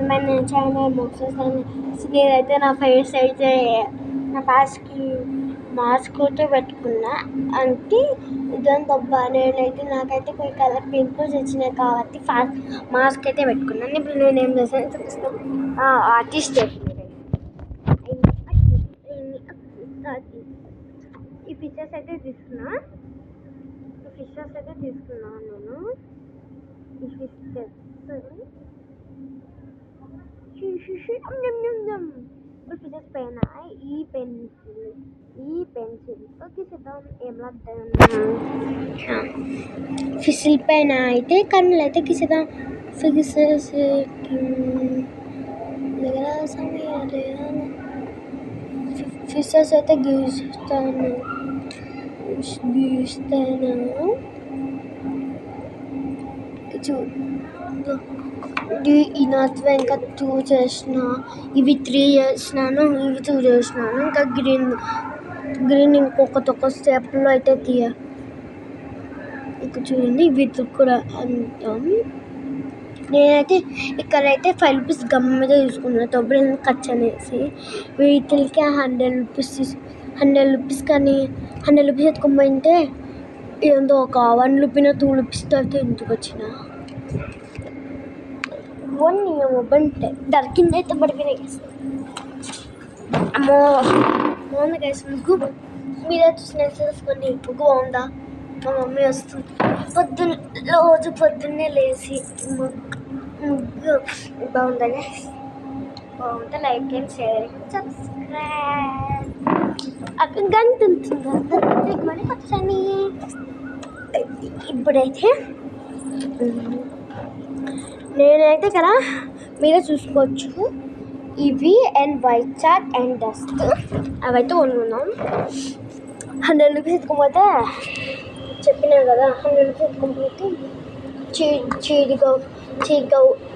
మన ఛానల్ మొక్సేసాను. నేనైతే నా ఫేస్ అయితే నా ఫేస్కి మాస్క్ అయితే పెట్టుకున్నా. అంటే ఇదంతా నేనైతే నాకైతే కొన్ని కలర్ పింపుల్స్ వచ్చినాయి కాబట్టి మాస్క్ అయితే పెట్టుకున్నాను. ఇప్పుడు నేను ఏం చేస్తాను చూపిస్తాను. ఆర్టిస్ట్ ఈ పిక్చర్స్ అయితే తీసుకున్నాను నేను. ఈ పిక్చర్స్ పిక్చర్స్ పైన ఈ పెన్సిల్తో గీసేద్దాం. ఏం ఫిసిల్ పైన అయితే కన్నులు అయితే గీసేద్దాం. ఫిక్సెస్ ఫిషెస్ అయితే గీస్తాను. ఈ నాతో ఇంకా 2 చేసిన, ఇవి 3 చేసినాను, ఇవి 2 చేసినాను. ఇంకా గ్రీన్ ఇంకొక స్టెప్లో అయితే ఇక చూడండి వీటి కూడా అంటాం. నేనైతే ఇక్కడైతే 5 రూపీస్ గమ్ మీద తీసుకున్నాను. తొబ్బరి ఖర్చు అనేసి వీటికి 100 రూపీస్ కానీ 100 రూపీస్ ఎత్తుకోమంటే ఏందో ఒక 1 రూపీనో 2 రూపీస్తో అయితే ఇంటికి వచ్చిన 1 బంటే దాని కింద అయితే పడిపోయినాయి. అమ్మో బాగుంది గైస్. ముగ్గు మీద చూసిన చూసుకోండి. ముగ్గు బాగుందా? మా మమ్మీ వస్తుంది రోజు పొద్దున్నే లేచి ముగ్గు బాగుందా గైస్? బాగుంటే లైక్ అండ్ షేర్ సబ్స్క్రైబ్. అక్కడ గంట ఉంటుంది మరి వచ్చని. ఇప్పుడైతే నేనైతే కదా మీరే చూసుకోవచ్చు. ఇవి and white chat and dust అవైతే కొనుక్కున్నాం. 100 రూపీస్ ఎత్తుకోపోతే చెప్పినాను కదా, 100 రూపీస్ ఎత్తుకోపోతే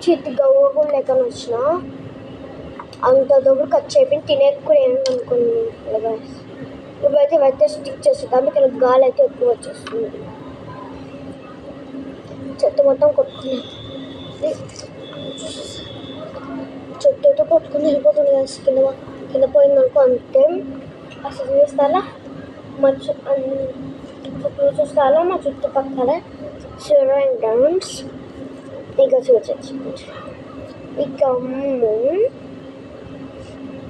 చీటి గవ్వ కూడా లెక్కన వచ్చిన అంత దగ్గర ఖర్చు అయిపోయింది. తినేది కూడా ఏమనుకోండి. ఇప్పుడైతే ఇవైతే స్టిక్ చేస్తుంది. ఇక్కడ గాలి అయితే ఎక్కువ వచ్చేస్తుంది. చెత్త మొత్తం కొట్టుకునేది, చెట్టుతో కొట్టుకుని వెళ్ళిపోతుంది కదా. కింద పోయిందనుకో అంతే. అసలు చూస్తారా మా చుట్టుపక్కల సరౌండింగ్స్ ఇక చూడచ్చు.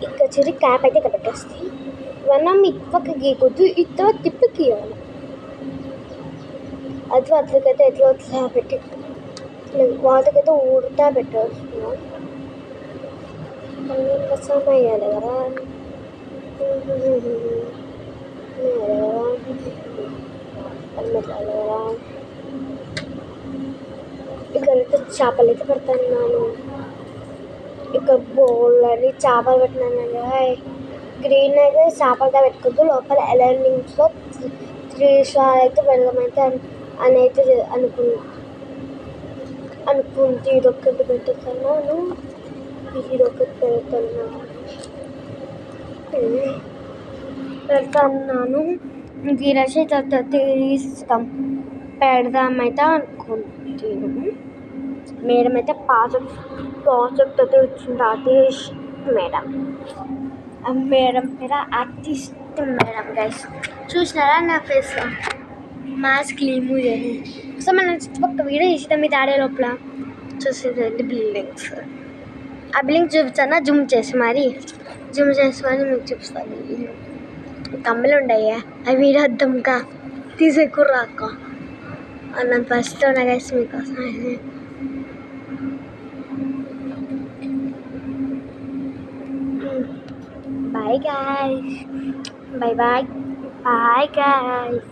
ఇక చూసి క్యాప్ అయితే ఇక్కడ పెట్టేస్తాయి. మనం ఇటుపక్క గీకొద్దు, ఇట్లా తిప్పి గీయాలి. అది అట్లకైతే ఎట్లా పెట్టి వాటికైతే ఊరుతా పెట్టేస్తున్నాం. రసం వేయాలి కదా. ఇక్కడైతే చేపలు అయితే పెడతాను. ఇక్కడ బౌల్ అని చేపలు పెట్టినాను కదా. గ్రీన్ అయితే చేపలతో పెట్టుకోద్దు. లోపల ఎలర్నింగ్స్లో 3 స్టార్ అయితే పెడదామైతే అని అయితే అనుకుంటే ఇదొక్కటి పెడుతున్నాను. ఇదొకటి పెడతాను. ఈ రసీదు తీస్తాం పెడదామైతే అనుకుంటున్నాను. మేడం అయితే ప్రాజెక్ట్ అయితే వచ్చింది. రాజేష్ మేడం పేరు ఆర్టిస్ట్ మేడం గైస్. చూసినారా నా ఫేస్ మాస్క్ రిమూవ్ చేయాలి. సో మన చుట్టుపక్కల వీడియో చేసేద్దాం. మీ దాడే లోపల చూసేదండి బిల్డింగ్స్. ఆ బిల్డింగ్ చూపించానా? జూమ్ చేసి మరి మీకు చూపిస్తాను. కమ్మలు ఉండయ్యా అవి వీడియో అద్దంకా తీసేకుర్రాక నన్ను ఫస్ట్ ఉన్నా గైస్ మీకోసం. Bye guys. Bye guys.